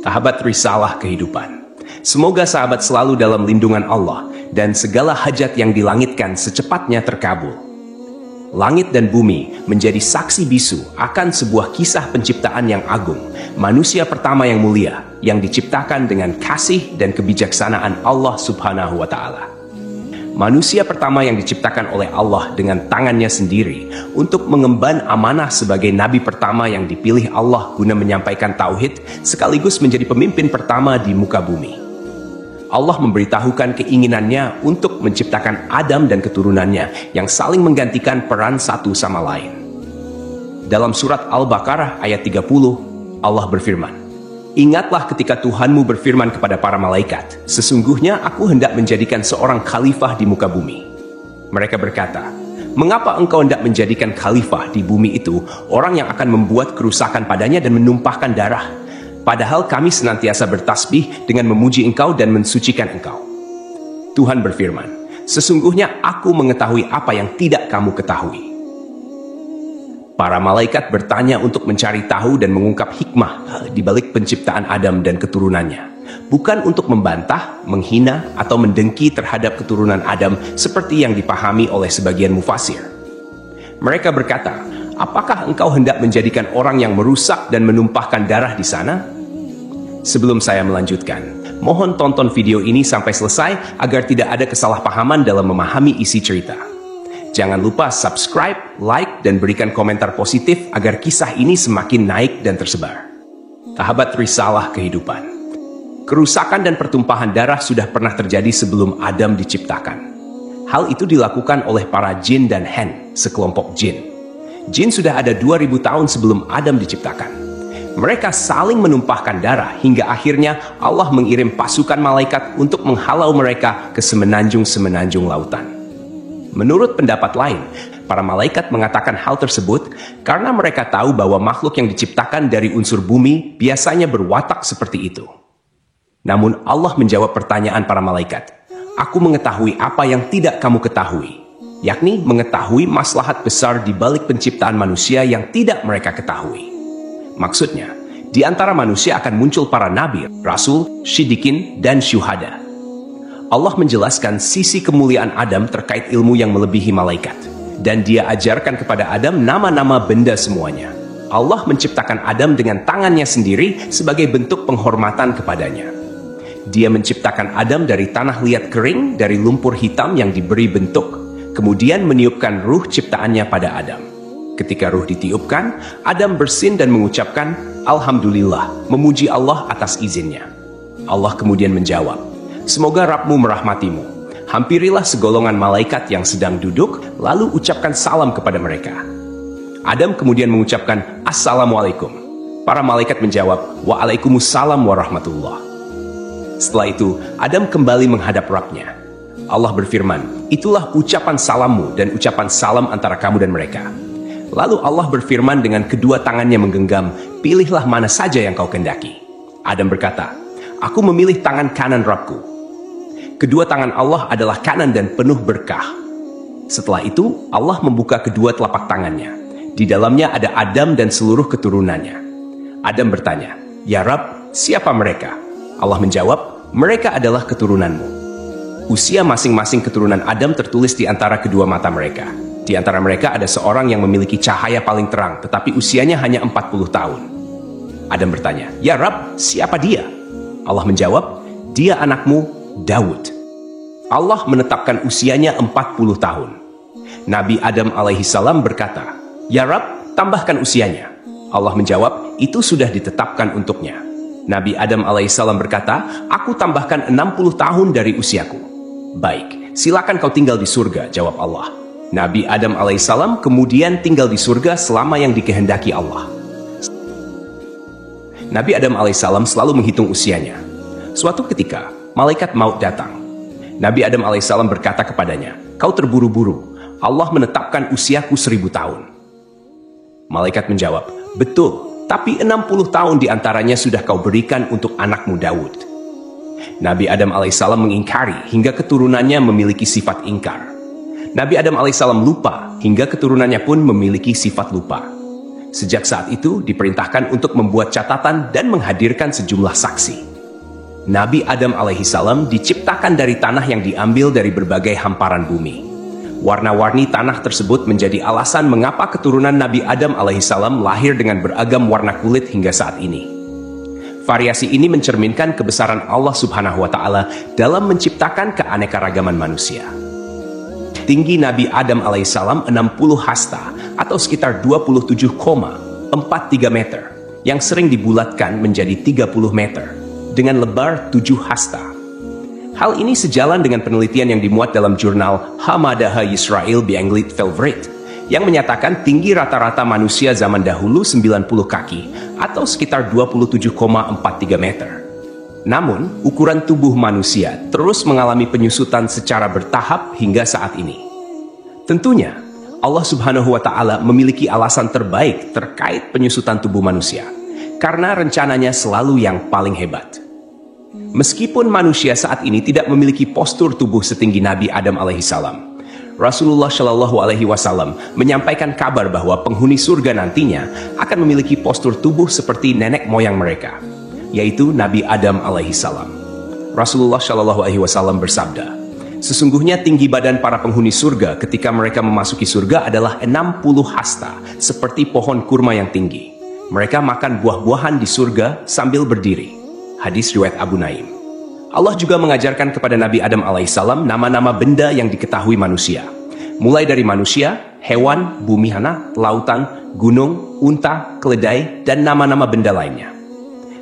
Sahabat Risalah Kehidupan, semoga sahabat selalu dalam lindungan Allah dan segala hajat yang dilangitkan secepatnya terkabul. Langit dan bumi menjadi saksi bisu akan sebuah kisah penciptaan yang agung, manusia pertama yang mulia yang diciptakan dengan kasih dan kebijaksanaan Allah Subhanahu wa Ta'ala. Manusia pertama yang diciptakan oleh Allah dengan tangannya sendiri untuk mengemban amanah sebagai nabi pertama yang dipilih Allah guna menyampaikan tauhid sekaligus menjadi pemimpin pertama di muka bumi. Allah memberitahukan keinginannya untuk menciptakan Adam dan keturunannya yang saling menggantikan peran satu sama lain. Dalam surat Al-Baqarah ayat 30, Allah berfirman, "Ingatlah ketika Tuhanmu berfirman kepada para malaikat, sesungguhnya aku hendak menjadikan seorang khalifah di muka bumi." Mereka berkata, "Mengapa engkau hendak menjadikan khalifah di bumi itu orang yang akan membuat kerusakan padanya dan menumpahkan darah? Padahal kami senantiasa bertasbih dengan memuji engkau dan mensucikan engkau." Tuhan berfirman, "Sesungguhnya aku mengetahui apa yang tidak kamu ketahui." Para malaikat bertanya untuk mencari tahu dan mengungkap hikmah di balik penciptaan Adam dan keturunannya, bukan untuk membantah, menghina, atau mendengki terhadap keturunan Adam seperti yang dipahami oleh sebagian mufasir. Mereka berkata, "Apakah engkau hendak menjadikan orang yang merusak dan menumpahkan darah di sana?" Sebelum saya melanjutkan, mohon tonton video ini sampai selesai agar tidak ada kesalahpahaman dalam memahami isi cerita. Jangan lupa subscribe, like, dan berikan komentar positif agar kisah ini semakin naik dan tersebar. Sahabat Risalah Kehidupan, kerusakan dan pertumpahan darah sudah pernah terjadi sebelum Adam diciptakan. Hal itu dilakukan oleh para jin dan hen, sekelompok jin. Jin sudah ada 2000 tahun sebelum Adam diciptakan. Mereka saling menumpahkan darah hingga akhirnya Allah mengirim pasukan malaikat untuk menghalau mereka ke semenanjung-semenanjung lautan. Menurut pendapat lain, para malaikat mengatakan hal tersebut karena mereka tahu bahwa makhluk yang diciptakan dari unsur bumi biasanya berwatak seperti itu. Namun Allah menjawab pertanyaan para malaikat, "Aku mengetahui apa yang tidak kamu ketahui," yakni mengetahui maslahat besar di balik penciptaan manusia yang tidak mereka ketahui. Maksudnya, di antara manusia akan muncul para nabi, rasul, siddiqin, dan syuhada. Allah menjelaskan sisi kemuliaan Adam terkait ilmu yang melebihi malaikat. Dan dia ajarkan kepada Adam nama-nama benda semuanya. Allah menciptakan Adam dengan tangannya sendiri sebagai bentuk penghormatan kepadanya. Dia menciptakan Adam dari tanah liat kering, dari lumpur hitam yang diberi bentuk. Kemudian meniupkan ruh ciptaannya pada Adam. Ketika ruh ditiupkan, Adam bersin dan mengucapkan, "Alhamdulillah, memuji Allah atas izinnya." Allah kemudian menjawab, "Semoga Rabbmu merahmatimu. Hampirilah segolongan malaikat yang sedang duduk, lalu ucapkan salam kepada mereka." Adam kemudian mengucapkan, "Assalamualaikum." Para malaikat menjawab, "Waalaikumsalam warahmatullah." Setelah itu, Adam kembali menghadap Rabbnya. Allah berfirman, "Itulah ucapan salammu dan ucapan salam antara kamu dan mereka." Lalu Allah berfirman dengan kedua tangannya menggenggam, "Pilihlah mana saja yang kau kehendaki." Adam berkata, "Aku memilih tangan kanan Rabbku." Kedua tangan Allah adalah kanan dan penuh berkah. Setelah itu, Allah membuka kedua telapak tangannya. Di dalamnya ada Adam dan seluruh keturunannya. Adam bertanya, "Ya Rabb, siapa mereka?" Allah menjawab, "Mereka adalah keturunanmu." Usia masing-masing keturunan Adam tertulis di antara kedua mata mereka. Di antara mereka ada seorang yang memiliki cahaya paling terang, tetapi usianya hanya 40 tahun. Adam bertanya, "Ya Rabb, siapa dia?" Allah menjawab, "Dia anakmu, Daud." Allah menetapkan usianya 40 tahun. Nabi Adam alaihissalam berkata, "Ya Rabb, tambahkan usianya." Allah menjawab, "Itu sudah ditetapkan untuknya." Nabi Adam alaihissalam berkata, "Aku tambahkan 60 tahun dari usiaku." "Baik, silakan kau tinggal di surga," jawab Allah. Nabi Adam alaihissalam kemudian tinggal di surga selama yang dikehendaki Allah. Nabi Adam alaihissalam selalu menghitung usianya. Suatu ketika, malaikat maut datang. Nabi Adam alaihissalam berkata kepadanya, "Kau terburu-buru. Allah menetapkan usiaku 1000 tahun." Malaikat menjawab, "Betul, tapi 60 tahun diantaranya sudah kau berikan untuk anakmu Daud." Nabi Adam alaihissalam mengingkari hingga keturunannya memiliki sifat ingkar. Nabi Adam alaihissalam lupa hingga keturunannya pun memiliki sifat lupa. Sejak saat itu diperintahkan untuk membuat catatan dan menghadirkan sejumlah saksi. Nabi Adam alaihissalam diciptakan dari tanah yang diambil dari berbagai hamparan bumi. Warna-warni tanah tersebut menjadi alasan mengapa keturunan Nabi Adam alaihissalam lahir dengan beragam warna kulit hingga saat ini. Variasi ini mencerminkan kebesaran Allah Subhanahu wa Ta'ala dalam menciptakan keanekaragaman manusia. Tinggi Nabi Adam alaihissalam 60 hasta atau sekitar 27,43 meter yang sering dibulatkan menjadi 30 meter dengan lebar 7 hasta. Hal ini sejalan dengan penelitian yang dimuat dalam jurnal Hamadaha Yisrael Beanglit Velvret yang menyatakan tinggi rata-rata manusia zaman dahulu 90 kaki atau sekitar 27,43 meter. Namun, ukuran tubuh manusia terus mengalami penyusutan secara bertahap hingga saat ini. Tentunya, Allah Subhanahu wa Ta'ala memiliki alasan terbaik terkait penyusutan tubuh manusia, karena rencananya selalu yang paling hebat. Meskipun manusia saat ini tidak memiliki postur tubuh setinggi Nabi Adam alaihissalam, Rasulullah Shallallahu alaihi wasallam menyampaikan kabar bahwa penghuni surga nantinya akan memiliki postur tubuh seperti nenek moyang mereka, yaitu Nabi Adam alaihissalam. Rasulullah Shallallahu alaihi wasallam bersabda, sesungguhnya tinggi badan para penghuni surga ketika mereka memasuki surga adalah 60 hasta, seperti pohon kurma yang tinggi. Mereka makan buah-buahan di surga sambil berdiri. Hadis riwayat Abu Naim. Allah juga mengajarkan kepada Nabi Adam alaihissalam nama-nama benda yang diketahui manusia. Mulai dari manusia, hewan, bumi hana, lautan, gunung, unta, keledai, dan nama-nama benda lainnya.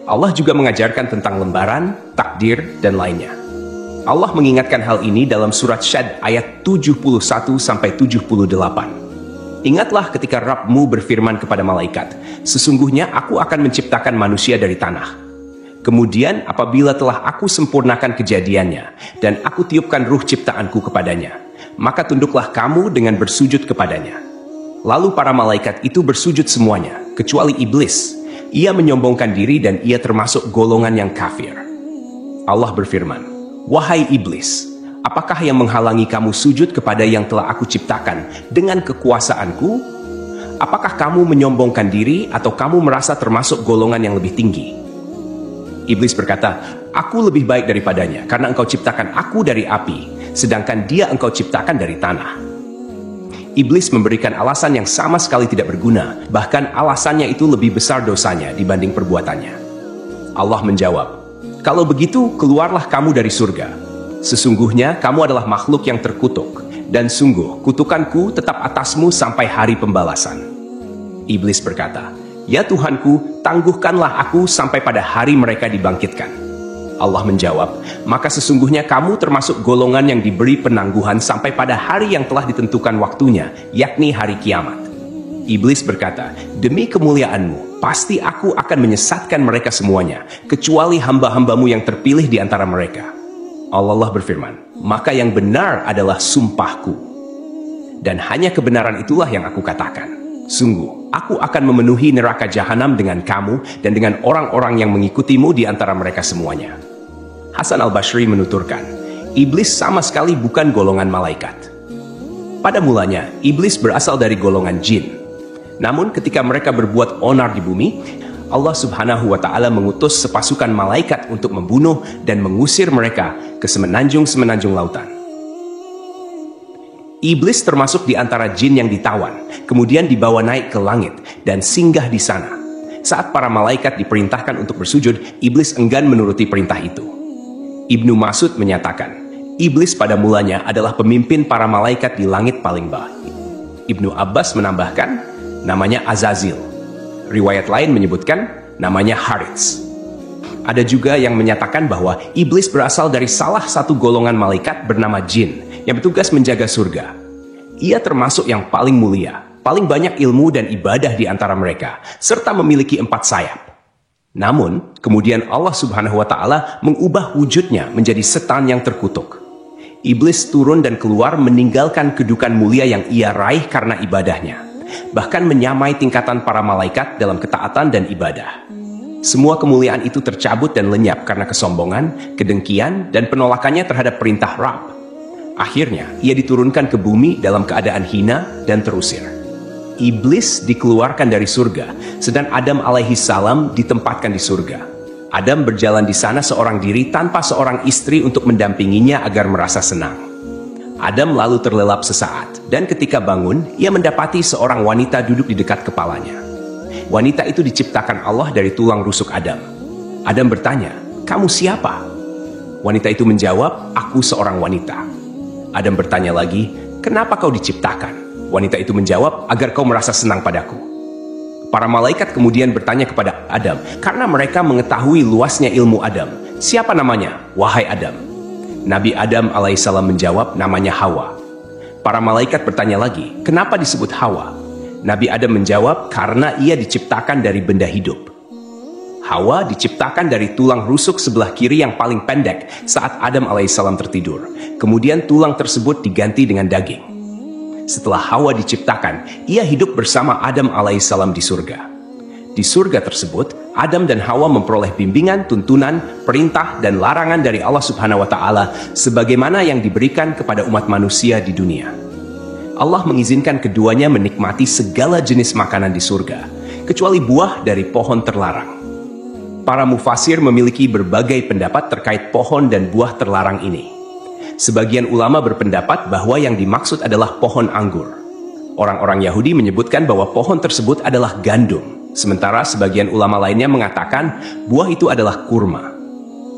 Allah juga mengajarkan tentang lembaran, takdir, dan lainnya. Allah mengingatkan hal ini dalam surat Syad ayat 71-78. Ingatlah ketika Rabbmu berfirman kepada malaikat, sesungguhnya aku akan menciptakan manusia dari tanah. Kemudian apabila telah aku sempurnakan kejadiannya, dan aku tiupkan ruh ciptaanku kepadanya, maka tunduklah kamu dengan bersujud kepadanya. Lalu para malaikat itu bersujud semuanya, kecuali iblis. Ia menyombongkan diri dan ia termasuk golongan yang kafir. Allah berfirman, wahai iblis, apakah yang menghalangi kamu sujud kepada yang telah aku ciptakan dengan kekuasaanku? Apakah kamu menyombongkan diri atau kamu merasa termasuk golongan yang lebih tinggi? Iblis berkata, aku lebih baik daripadanya karena engkau ciptakan aku dari api, sedangkan dia engkau ciptakan dari tanah. Iblis memberikan alasan yang sama sekali tidak berguna, bahkan alasannya itu lebih besar dosanya dibanding perbuatannya. Allah menjawab, kalau begitu keluarlah kamu dari surga. Sesungguhnya kamu adalah makhluk yang terkutuk, dan sungguh kutukanku tetap atasmu sampai hari pembalasan. Iblis berkata, ya Tuhanku, tangguhkanlah aku sampai pada hari mereka dibangkitkan. Allah menjawab, maka sesungguhnya kamu termasuk golongan yang diberi penangguhan sampai pada hari yang telah ditentukan waktunya, yakni hari kiamat. Iblis berkata, demi kemuliaanmu, pasti aku akan menyesatkan mereka semuanya, kecuali hamba-hambamu yang terpilih di antara mereka. Allah berfirman, maka yang benar adalah sumpahku. Dan hanya kebenaran itulah yang aku katakan. Sungguh, aku akan memenuhi neraka jahanam dengan kamu dan dengan orang-orang yang mengikutimu di antara mereka semuanya. Hasan al-Basri menuturkan, iblis sama sekali bukan golongan malaikat. Pada mulanya, iblis berasal dari golongan jin. Namun ketika mereka berbuat onar di bumi, Allah Subhanahu wa Ta'ala mengutus sepasukan malaikat untuk membunuh dan mengusir mereka ke semenanjung-semenanjung lautan. Iblis termasuk di antara jin yang ditawan, kemudian dibawa naik ke langit dan singgah di sana. Saat para malaikat diperintahkan untuk bersujud, iblis enggan menuruti perintah itu. Ibnu Mas'ud menyatakan, iblis pada mulanya adalah pemimpin para malaikat di langit paling bawah. Ibnu Abbas menambahkan, namanya Azazil. Riwayat lain menyebutkan, namanya Harits. Ada juga yang menyatakan bahwa iblis berasal dari salah satu golongan malaikat bernama jin, yang bertugas menjaga surga. Ia termasuk yang paling mulia, paling banyak ilmu dan ibadah di antara mereka, serta memiliki 4 sayap. Namun, kemudian Allah Subhanahu wa Ta'ala mengubah wujudnya menjadi setan yang terkutuk. Iblis turun dan keluar meninggalkan kedudukan mulia yang ia raih karena ibadahnya, bahkan menyamai tingkatan para malaikat dalam ketaatan dan ibadah. Semua kemuliaan itu tercabut dan lenyap karena kesombongan, kedengkian, dan penolakannya terhadap perintah Rabb. Akhirnya, ia diturunkan ke bumi dalam keadaan hina dan terusir. Iblis dikeluarkan dari surga, sedang Adam alaihi salam ditempatkan di surga. Adam berjalan di sana seorang diri tanpa seorang istri untuk mendampinginya agar merasa senang. Adam lalu terlelap sesaat, dan ketika bangun, ia mendapati seorang wanita duduk di dekat kepalanya. Wanita itu diciptakan Allah dari tulang rusuk Adam. Adam bertanya, "Kamu siapa?" Wanita itu menjawab, "Aku seorang wanita." Adam bertanya lagi, "Kenapa kau diciptakan?" Wanita itu menjawab, "Agar kau merasa senang padaku." Para malaikat kemudian bertanya kepada Adam, karena mereka mengetahui luasnya ilmu Adam, "Siapa namanya, wahai Adam?" Nabi Adam alaihissalam menjawab, "Namanya Hawa." Para malaikat bertanya lagi, "Kenapa disebut Hawa?" Nabi Adam menjawab, "Karena ia diciptakan dari benda hidup." Hawa diciptakan dari tulang rusuk sebelah kiri yang paling pendek saat Adam alaihissalam tertidur. Kemudian tulang tersebut diganti dengan daging. Setelah Hawa diciptakan, ia hidup bersama Adam alaihissalam di surga. Di surga tersebut, Adam dan Hawa memperoleh bimbingan, tuntunan, perintah, dan larangan dari Allah Subhanahu wa Ta'ala sebagaimana yang diberikan kepada umat manusia di dunia. Allah mengizinkan keduanya menikmati segala jenis makanan di surga, kecuali buah dari pohon terlarang. Para mufasir memiliki berbagai pendapat terkait pohon dan buah terlarang ini. Sebagian ulama berpendapat bahwa yang dimaksud adalah pohon anggur. Orang-orang Yahudi menyebutkan bahwa pohon tersebut adalah gandum, sementara sebagian ulama lainnya mengatakan buah itu adalah kurma.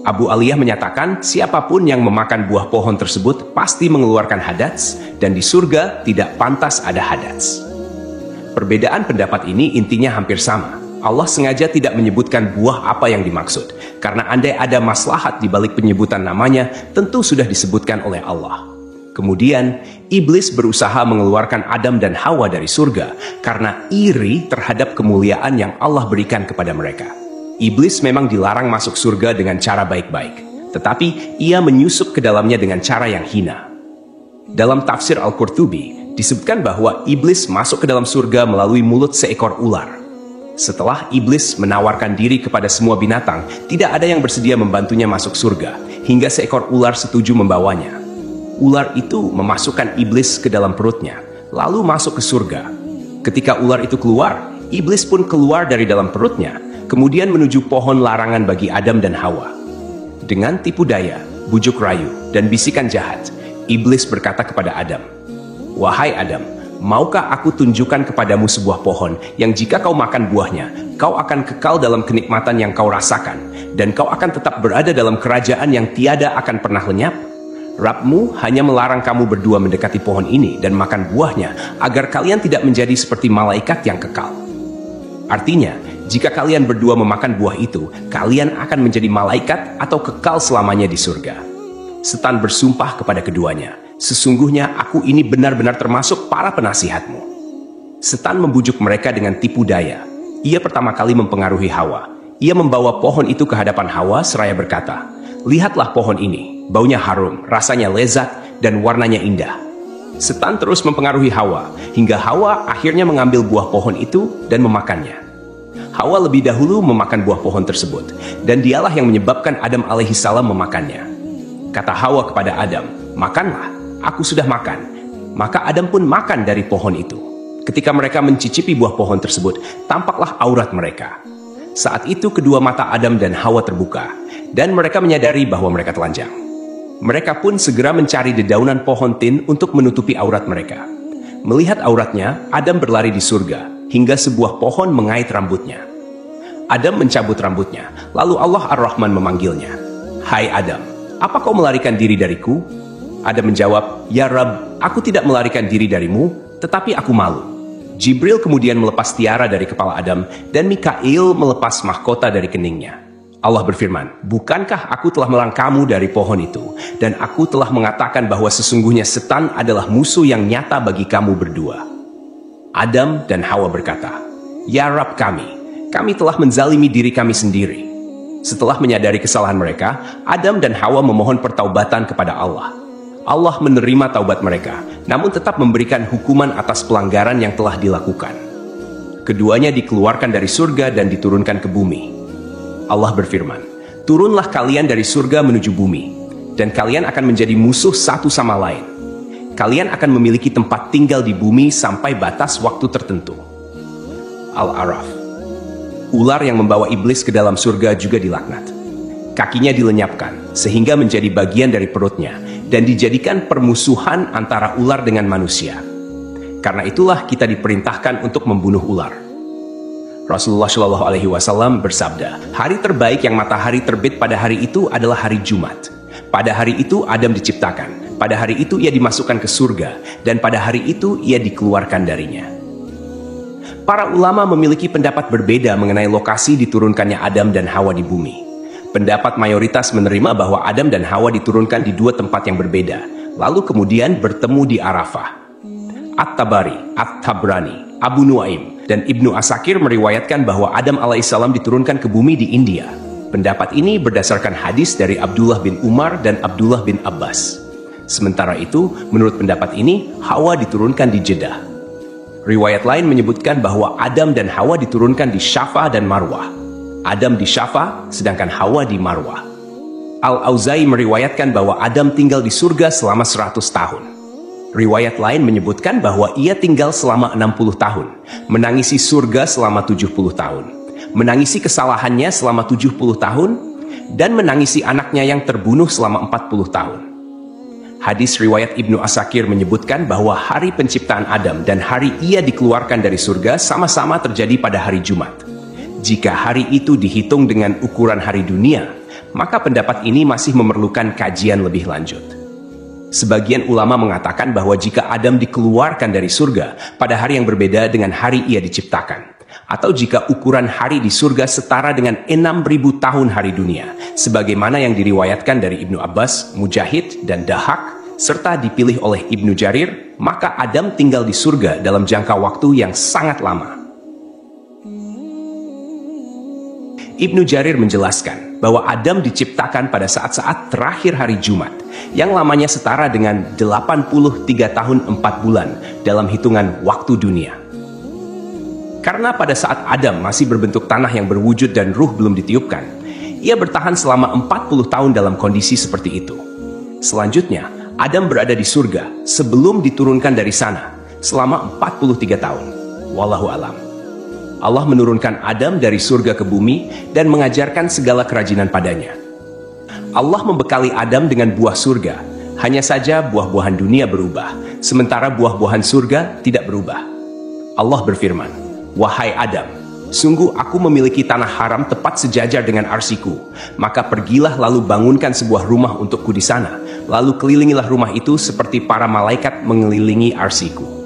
Abu Aliyah menyatakan siapapun yang memakan buah pohon tersebut pasti mengeluarkan hadats, dan di surga tidak pantas ada hadats. Perbedaan pendapat ini intinya hampir sama. Allah sengaja tidak menyebutkan buah apa yang dimaksud, karena andai ada maslahat di balik penyebutan namanya, tentu sudah disebutkan oleh Allah. Kemudian, iblis berusaha mengeluarkan Adam dan Hawa dari surga, karena iri terhadap kemuliaan yang Allah berikan kepada mereka. Iblis memang dilarang masuk surga dengan cara baik-baik, tetapi ia menyusup ke dalamnya dengan cara yang hina. Dalam tafsir Al-Qurtubi, disebutkan bahwa iblis masuk ke dalam surga melalui mulut seekor ular. Setelah iblis menawarkan diri kepada semua binatang, tidak ada yang bersedia membantunya masuk surga, hingga seekor ular setuju membawanya. Ular itu memasukkan iblis ke dalam perutnya, lalu masuk ke surga. Ketika ular itu keluar, iblis pun keluar dari dalam perutnya, kemudian menuju pohon larangan bagi Adam dan Hawa. Dengan tipu daya, bujuk rayu, dan bisikan jahat, iblis berkata kepada Adam, "Wahai Adam, maukah aku tunjukkan kepadamu sebuah pohon yang jika kau makan buahnya, kau akan kekal dalam kenikmatan yang kau rasakan, dan kau akan tetap berada dalam kerajaan yang tiada akan pernah lenyap? Rabbmu hanya melarang kamu berdua mendekati pohon ini dan makan buahnya, agar kalian tidak menjadi seperti malaikat yang kekal." Artinya, jika kalian berdua memakan buah itu, kalian akan menjadi malaikat atau kekal selamanya di surga. Setan bersumpah kepada keduanya, "Sesungguhnya aku ini benar-benar termasuk para penasihatmu." Setan membujuk mereka dengan tipu daya. Ia pertama kali mempengaruhi Hawa. Ia membawa pohon itu ke hadapan Hawa seraya berkata, "Lihatlah pohon ini, baunya harum, rasanya lezat, dan warnanya indah." Setan terus mempengaruhi Hawa, hingga Hawa akhirnya mengambil buah pohon itu dan memakannya. Hawa lebih dahulu memakan buah pohon tersebut, dan dialah yang menyebabkan Adam alaihissalam memakannya. Kata Hawa kepada Adam, "Makanlah, aku sudah makan." Maka Adam pun makan dari pohon itu. Ketika mereka mencicipi buah pohon tersebut, tampaklah aurat mereka. Saat itu kedua mata Adam dan Hawa terbuka, dan mereka menyadari bahwa mereka telanjang. Mereka pun segera mencari dedaunan pohon tin untuk menutupi aurat mereka. Melihat auratnya, Adam berlari di surga, hingga sebuah pohon mengait rambutnya. Adam mencabut rambutnya, lalu Allah Ar-Rahman memanggilnya, "Hai Adam, apa kau melarikan diri dariku?" Adam menjawab, "Ya Rabb, aku tidak melarikan diri darimu, tetapi aku malu." Jibril kemudian melepas tiara dari kepala Adam, dan Mikail melepas mahkota dari keningnya. Allah berfirman, "Bukankah aku telah melarang kamu dari pohon itu, dan aku telah mengatakan bahwa sesungguhnya setan adalah musuh yang nyata bagi kamu berdua?" Adam dan Hawa berkata, "Ya Rabb kami telah menzalimi diri kami sendiri." Setelah menyadari kesalahan mereka, Adam dan Hawa memohon pertaubatan kepada Allah. Allah menerima taubat mereka, namun tetap memberikan hukuman atas pelanggaran yang telah dilakukan. Keduanya dikeluarkan dari surga dan diturunkan ke bumi. Allah berfirman, "Turunlah kalian dari surga menuju bumi, dan kalian akan menjadi musuh satu sama lain. kalian akan memiliki tempat tinggal di bumi sampai batas waktu tertentu. Al-A'raf. Ular yang membawa iblis ke dalam surga juga dilaknat. Kakinya dilenyapkan, sehingga menjadi bagian dari perutnya, dan dijadikan permusuhan antara ular dengan manusia. Karena itulah kita diperintahkan untuk membunuh ular. Rasulullah Shallallahu Alaihi Wasallam bersabda, hari terbaik yang matahari terbit pada hari itu adalah hari Jumat. Pada hari itu Adam diciptakan. Pada hari itu ia dimasukkan ke surga, dan pada hari itu ia dikeluarkan darinya. Para ulama memiliki pendapat berbeda mengenai lokasi diturunkannya Adam dan Hawa di bumi. Pendapat mayoritas menerima bahwa Adam dan Hawa diturunkan di dua tempat yang berbeda, lalu kemudian bertemu di Arafah. At-Tabari, At-Tabrani, Abu Nuaim, dan Ibnu Asakir meriwayatkan bahwa Adam alaihissalam diturunkan ke bumi di India. Pendapat ini berdasarkan hadis dari Abdullah bin Umar dan Abdullah bin Abbas. Sementara itu, menurut pendapat ini, Hawa diturunkan di Jeddah. Riwayat lain menyebutkan bahwa Adam dan Hawa diturunkan di Syafa dan Marwah. Adam di Syafa, sedangkan Hawa di Marwah. Al-Auza'i meriwayatkan bahwa Adam tinggal di surga selama 100 tahun. Riwayat lain menyebutkan bahwa ia tinggal selama 60 tahun, menangisi surga selama 70 tahun, menangisi kesalahannya selama 70 tahun, dan menangisi anaknya yang terbunuh selama 40 tahun. Hadis riwayat Ibnu Asakir menyebutkan bahwa hari penciptaan Adam dan hari ia dikeluarkan dari surga sama-sama terjadi pada hari Jumat. Jika hari itu dihitung dengan ukuran hari dunia, maka pendapat ini masih memerlukan kajian lebih lanjut. Sebagian ulama mengatakan bahwa jika Adam dikeluarkan dari surga pada hari yang berbeda dengan hari ia diciptakan, atau jika ukuran hari di surga setara dengan 6.000 tahun hari dunia, sebagaimana yang diriwayatkan dari Ibnu Abbas, Mujahid, dan Dahak, serta dipilih oleh Ibnu Jarir, maka Adam tinggal di surga dalam jangka waktu yang sangat lama. Ibnu Jarir menjelaskan bahwa Adam diciptakan pada saat-saat terakhir hari Jumat, yang lamanya setara dengan 83 tahun 4 bulan dalam hitungan waktu dunia. Karena pada saat Adam masih berbentuk tanah yang berwujud dan ruh belum ditiupkan, ia bertahan selama 40 tahun dalam kondisi seperti itu. Selanjutnya, Adam berada di surga sebelum diturunkan dari sana selama 43 tahun. Wallahu alam. Allah menurunkan Adam dari surga ke bumi dan mengajarkan segala kerajinan padanya. Allah membekali Adam dengan buah surga, hanya saja buah-buahan dunia berubah, sementara buah-buahan surga tidak berubah. Allah berfirman, "Wahai Adam, sungguh aku memiliki tanah haram tepat sejajar dengan arsiku, maka pergilah lalu bangunkan sebuah rumah untukku di sana, lalu kelilingilah rumah itu seperti para malaikat mengelilingi arsiku."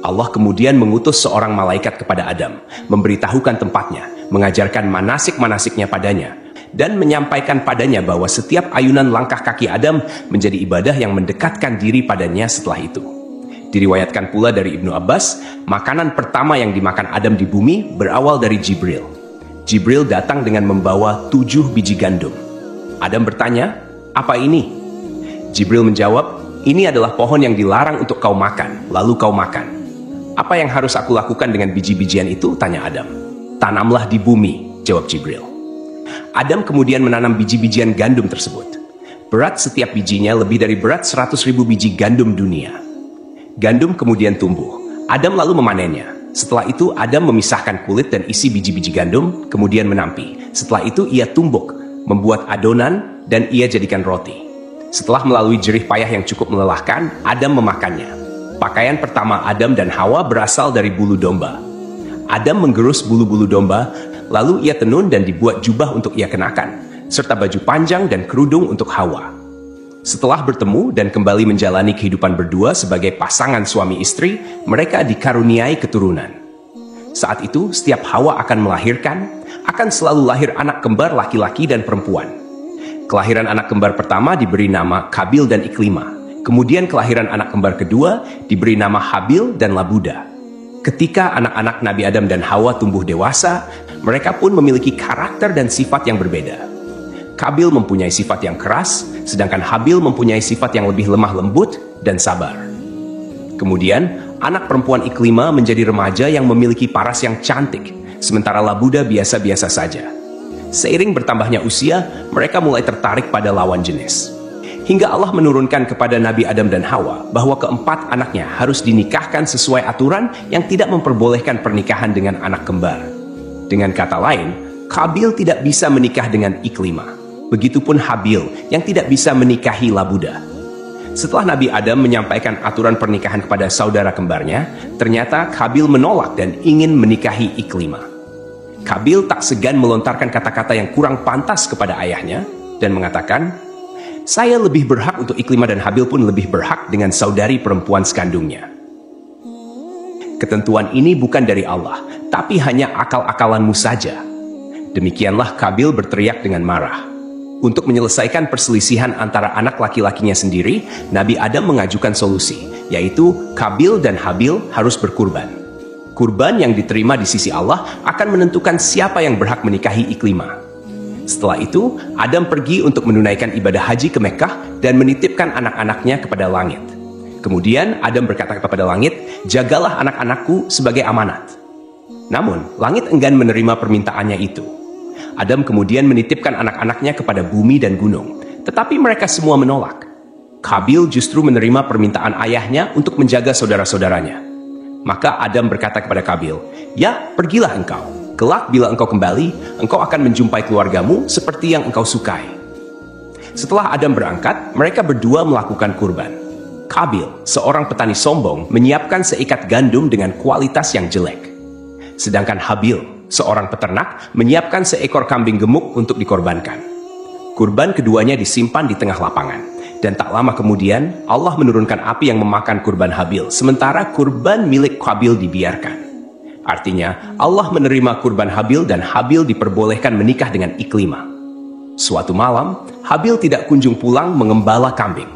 Allah kemudian mengutus seorang malaikat kepada Adam, memberitahukan tempatnya, mengajarkan manasik-manasiknya padanya, dan menyampaikan padanya bahwa setiap ayunan langkah kaki Adam menjadi ibadah yang mendekatkan diri padanya setelah itu. Diriwayatkan pula dari Ibnu Abbas, makanan pertama yang dimakan Adam di bumi berawal dari Jibril. Jibril datang dengan membawa 7 biji gandum. Adam bertanya, "Apa ini?" Jibril menjawab, "Ini adalah pohon yang dilarang untuk kau makan, lalu kau makan." "Apa yang harus aku lakukan dengan biji-bijian itu?" tanya Adam. "Tanamlah di bumi," jawab Jibril. Adam kemudian menanam biji-bijian gandum tersebut. Berat setiap bijinya lebih dari berat 100.000 biji gandum dunia. Gandum kemudian tumbuh. Adam lalu memanennya. Setelah itu Adam memisahkan kulit dan isi biji-biji gandum, kemudian menampi. Setelah itu ia tumbuk, membuat adonan, dan ia jadikan roti. Setelah melalui jerih payah yang cukup melelahkan, Adam memakannya. Pakaian pertama Adam dan Hawa berasal dari bulu domba. Adam menggerus bulu-bulu domba, lalu ia tenun dan dibuat jubah untuk ia kenakan, serta baju panjang dan kerudung untuk Hawa. Setelah bertemu dan kembali menjalani kehidupan berdua sebagai pasangan suami istri, mereka dikaruniai keturunan. Saat itu, setiap Hawa akan melahirkan, akan selalu lahir anak kembar laki-laki dan perempuan. Kelahiran anak kembar pertama diberi nama Kabil dan Iklima. Kemudian kelahiran anak kembar kedua diberi nama Habil dan Labuda. Ketika anak-anak Nabi Adam dan Hawa tumbuh dewasa, mereka pun memiliki karakter dan sifat yang berbeda. Kabil mempunyai sifat yang keras, sedangkan Habil mempunyai sifat yang lebih lemah lembut dan sabar. Kemudian, anak perempuan Iklima menjadi remaja yang memiliki paras yang cantik, sementara Labuda biasa-biasa saja. Seiring bertambahnya usia, mereka mulai tertarik pada lawan jenis. Hingga Allah menurunkan kepada Nabi Adam dan Hawa bahwa keempat anaknya harus dinikahkan sesuai aturan yang tidak memperbolehkan pernikahan dengan anak kembar. Dengan kata lain, Qabil tidak bisa menikah dengan Iklimah. Begitupun Habil yang tidak bisa menikahi Labuda. Setelah Nabi Adam menyampaikan aturan pernikahan kepada saudara kembarnya, ternyata Qabil menolak dan ingin menikahi Iklimah. Qabil tak segan melontarkan kata-kata yang kurang pantas kepada ayahnya dan mengatakan, "Saya lebih berhak untuk Iklimah dan Habil pun lebih berhak dengan saudari perempuan sekandungnya." Ketentuan ini bukan dari Allah, tapi hanya akal-akalanmu saja. Demikianlah Qabil berteriak dengan marah. Untuk menyelesaikan perselisihan antara anak laki-lakinya sendiri, Nabi Adam mengajukan solusi, yaitu Qabil dan Habil harus berkurban. Kurban yang diterima di sisi Allah akan menentukan siapa yang berhak menikahi Iklimah. Setelah itu, Adam pergi untuk menunaikan ibadah haji ke Mekkah dan menitipkan anak-anaknya kepada langit. Kemudian Adam berkata kepada langit, "Jagalah anak-anakku sebagai amanat." Namun, langit enggan menerima permintaannya itu. Adam kemudian menitipkan anak-anaknya kepada bumi dan gunung, tetapi mereka semua menolak. Qabil justru menerima permintaan ayahnya untuk menjaga saudara-saudaranya. Maka Adam berkata kepada Qabil, "Ya, pergilah engkau. Kelak bila engkau kembali, engkau akan menjumpai keluargamu seperti yang engkau sukai." Setelah Adam berangkat, mereka berdua melakukan kurban. Qabil, seorang petani sombong, menyiapkan seikat gandum dengan kualitas yang jelek. Sedangkan Habil, seorang peternak, menyiapkan seekor kambing gemuk untuk dikorbankan. Kurban keduanya disimpan di tengah lapangan. Dan tak lama kemudian, Allah menurunkan api yang memakan kurban Habil, sementara kurban milik Qabil dibiarkan. Artinya, Allah menerima kurban Habil dan Habil diperbolehkan menikah dengan Iklimah. Suatu malam, Habil tidak kunjung pulang mengembala kambing.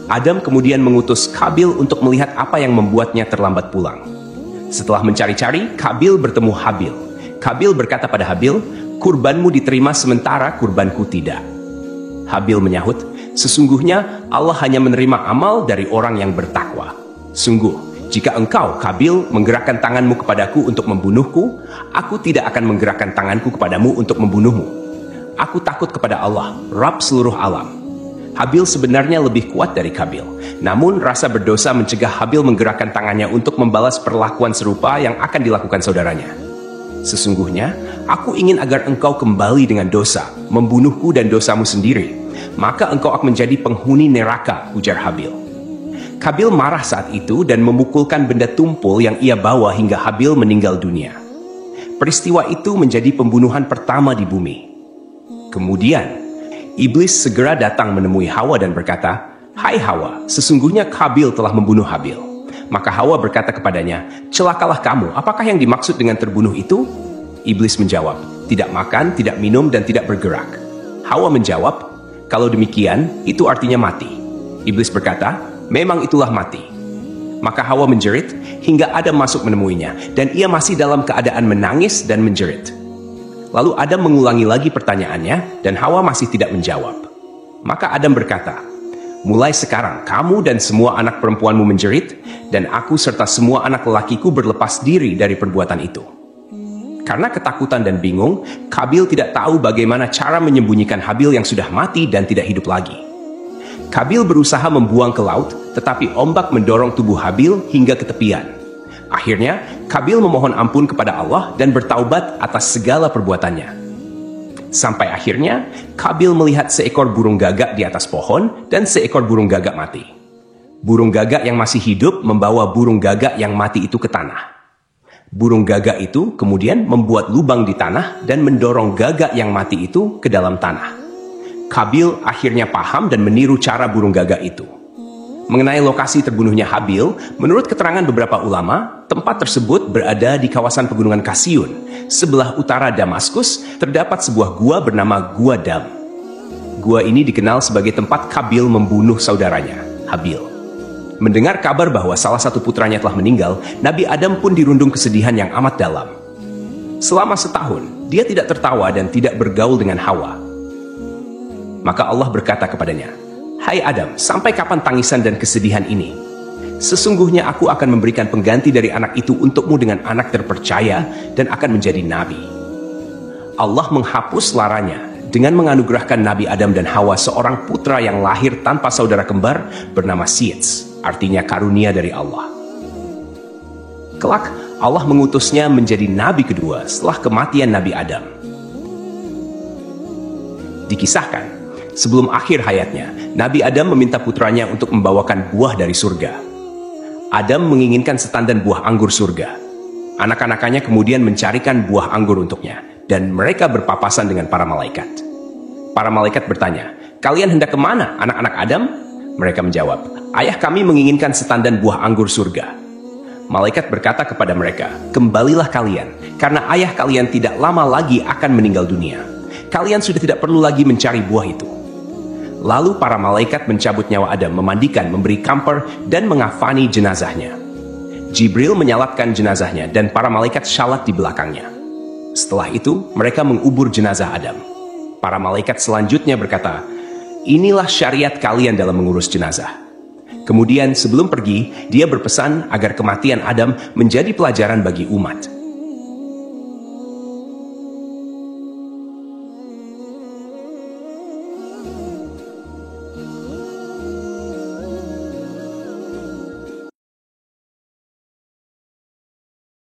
Adam kemudian mengutus Qabil untuk melihat apa yang membuatnya terlambat pulang. Setelah mencari-cari, Qabil bertemu Habil. Qabil berkata pada Habil, "Kurbanmu diterima sementara kurbanku tidak." Habil menyahut, "Sesungguhnya Allah hanya menerima amal dari orang yang bertakwa. Sungguh, jika engkau, Qabil, menggerakkan tanganmu kepadaku untuk membunuhku, aku tidak akan menggerakkan tanganku kepadamu untuk membunuhmu. Aku takut kepada Allah, Rabb seluruh alam." Habil sebenarnya lebih kuat dari Qabil. Namun rasa berdosa mencegah Habil menggerakkan tangannya untuk membalas perlakuan serupa yang akan dilakukan saudaranya. "Sesungguhnya, aku ingin agar engkau kembali dengan dosa, membunuhku dan dosamu sendiri. Maka engkau akan menjadi penghuni neraka," ujar Habil. Qabil marah saat itu dan memukulkan benda tumpul yang ia bawa hingga Habil meninggal dunia. Peristiwa itu menjadi pembunuhan pertama di bumi. Kemudian, Iblis segera datang menemui Hawa dan berkata, "Hai Hawa, sesungguhnya Qabil telah membunuh Habil." Maka Hawa berkata kepadanya, "Celakalah kamu, apakah yang dimaksud dengan terbunuh itu?" Iblis menjawab, "Tidak makan, tidak minum, dan tidak bergerak." Hawa menjawab, "Kalau demikian, itu artinya mati." Iblis berkata, "Memang itulah mati." Maka Hawa menjerit hingga Adam masuk menemuinya, dan ia masih dalam keadaan menangis dan menjerit. Lalu Adam mengulangi lagi pertanyaannya, dan Hawa masih tidak menjawab. Maka Adam berkata, "Mulai sekarang kamu dan semua anak perempuanmu menjerit, dan aku serta semua anak lelakiku berlepas diri dari perbuatan itu." Karena ketakutan dan bingung, Qabil tidak tahu bagaimana cara menyembunyikan Habil yang sudah mati dan tidak hidup lagi. Qabil berusaha membuang ke laut, tetapi ombak mendorong tubuh Habil hingga ke tepian. Akhirnya, Qabil memohon ampun kepada Allah dan bertaubat atas segala perbuatannya. Sampai akhirnya, Qabil melihat seekor burung gagak di atas pohon dan seekor burung gagak mati. Burung gagak yang masih hidup membawa burung gagak yang mati itu ke tanah. Burung gagak itu kemudian membuat lubang di tanah dan mendorong gagak yang mati itu ke dalam tanah. Qabil akhirnya paham dan meniru cara burung gagak itu. Mengenai lokasi terbunuhnya Habil, menurut keterangan beberapa ulama, tempat tersebut berada di kawasan pegunungan Kasiyun. Sebelah utara Damaskus terdapat sebuah gua bernama Gua Dam. Gua ini dikenal sebagai tempat Qabil membunuh saudaranya, Habil. Mendengar kabar bahwa salah satu putranya telah meninggal, Nabi Adam pun dirundung kesedihan yang amat dalam. Selama setahun, dia tidak tertawa dan tidak bergaul dengan Hawa. Maka Allah berkata kepadanya, "Hai Adam, sampai kapan tangisan dan kesedihan ini? Sesungguhnya aku akan memberikan pengganti dari anak itu untukmu dengan anak terpercaya dan akan menjadi nabi." Allah menghapus laranya dengan menganugerahkan Nabi Adam dan Hawa seorang putra yang lahir tanpa saudara kembar bernama Seeds, artinya karunia dari Allah. Kelak, Allah mengutusnya menjadi nabi kedua setelah kematian Nabi Adam. Dikisahkan, sebelum akhir hayatnya, Nabi Adam meminta putranya untuk membawakan buah dari surga. Adam menginginkan setandan buah anggur surga. Anak-anakannya kemudian mencarikan buah anggur untuknya, dan mereka berpapasan dengan para malaikat. Para malaikat bertanya, "Kalian hendak kemana, anak-anak Adam?" Mereka menjawab, "Ayah kami menginginkan setandan buah anggur surga." Malaikat berkata kepada mereka, "Kembalilah kalian, karena ayah kalian tidak lama lagi akan meninggal dunia. Kalian sudah tidak perlu lagi mencari buah itu." Lalu para malaikat mencabut nyawa Adam, memandikan, memberi kamper, dan mengafani jenazahnya. Jibril menyalatkan jenazahnya, dan para malaikat salat di belakangnya. Setelah itu, mereka mengubur jenazah Adam. Para malaikat selanjutnya berkata, "Inilah syariat kalian dalam mengurus jenazah." Kemudian sebelum pergi, dia berpesan agar kematian Adam menjadi pelajaran bagi umat.